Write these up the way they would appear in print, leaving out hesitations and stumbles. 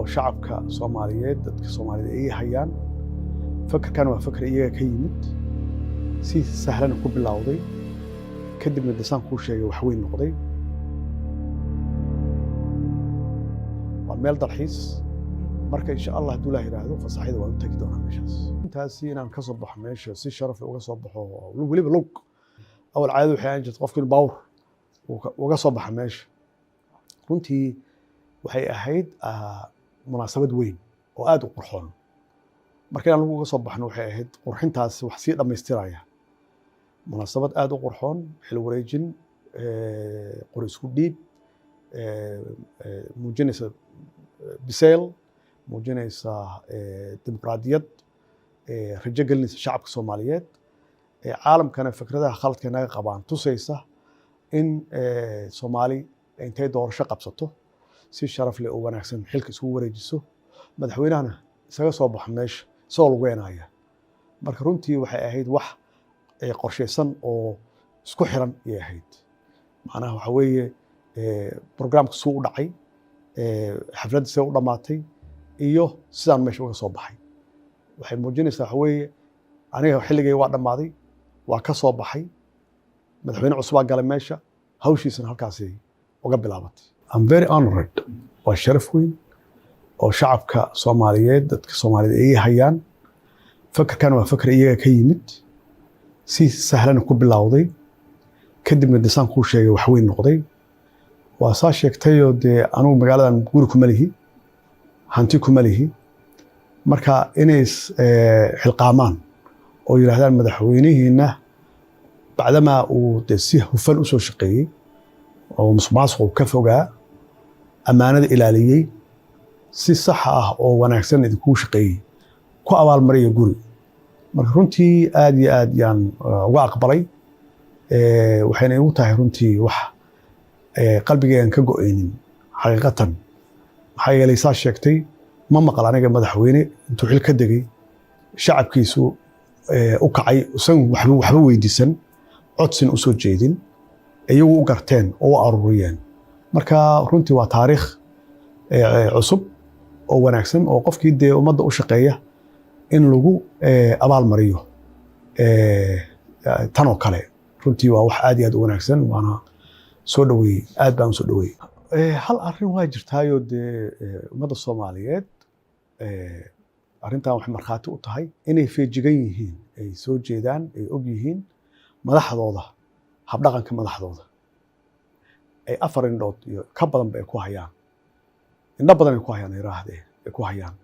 oo shacabka Soomaaliyeed dadka Soomaalida ay hayaan fakarkan waa fakar iyaga ka yimid si sahlan ku bilowday kadibna dasaan ku sheegay wax weyn noqday waa meel dalxiis marka insha Allah haduu la yiraahdo fasaxida waa u tagi doonaa meeshaas intaasi inaan ka soo baxo meesha si sharaf uga soo baxo waliba lug awal caado waxay aan jirtay qofkii baawr uga soo baxo meesha runtii waxay ahayd munaasabad weyn oo aad u qurxoon markii aan uga soo baxno waxay ahayd qurxintaas wax si dhameystiraya munaasabad aad u qurxoon xil wareejin qor isku dhiib muujinaysa biseel muujinaysa dimuqraadiyad rajo gelinaysa shacabka Soomaaliyeed caalamkana fikradaha khaladka naga qabaan tusaysa in Soomaali intay doorasho qabsato si sharaf leh oo wanaagsan xilka isku wareejiso madaxweynahana isaga soo baxo meesha soo lugeenaya marka runtii waxay ahayd wax qorsheysan oo isku xiran ay ahayd macnaha waxa weeye barnaamijku soo u dhacay xafladda soo u dhamaatay iyo sidaan meesha uga soo baxay waxay muujinaysaa waxa weeye aniga xilligay waa dhamaaday waa ka soo baxay madaxweyne cusub galay meesha hawshiisana halkaas uga bilaabatay I'm very honored waa sharaf weyn oo shacabka Soomaaliyeed dadka Soomaalida ay hayaan fakarkan waa fakar iyaga ka yimid si sahlan ku bilowday kadibna dasaan ku sheegay wax weyn noqday waa saa sheegtay oo anigu magaaladan guri ku malihi hanti ku malihi marka inay xilqaamaan oo yiraahdaan madaxweynihiina bacdama uu si hufan u soo shaqeeyay oo musuqmaasuq ka fogaa amaanada ilaaliyay si sax ah oo wanaagsan idinku shaqeeyay ku abaal mariyo guri marka runtii aad iyo aad yaan uga aqbalay waxayna igu tahay runtii wax qalbigaygan ka go'aynin xaqiiqatan maxaa yeelay saa sheegtay ma maqal aniga madaxweyne intuu xil ka degay shacabkiisu u kacay usan waxba weydiisan codsin u soo jeedin iyagu u garteen oo aruuriyeen marka runtii waa taariikh cusub oo wanaagsan oo qofkii ummadda u shaqeeya in lagu abaal mariyo tan oo kale runtii waa wax aad iyo aad u wanaagsan waana soo dhaweeyay aad baan soo dhaweeyay hal arrin waa jirtaayo ummadda Soomaaliyeed arrintan wax marxaati u tahay inay feejigan yihiin ay soo jeedaan ay og yihiin madaxdooda habdhaqanka madaxdooda ay afar indhood iyo ka badan bay ku hayaan indho badan ay ku hayaan iraahdee ay ku hayaan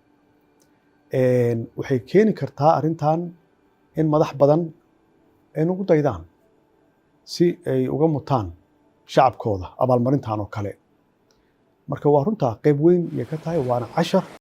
waxay keeni kartaa arrintan in madax badan ay ugu daydaan si ay uga mutaan shacabkooda abaalmarintan oo kale marka waa runta qayb weyn ay ka tahay waana cashar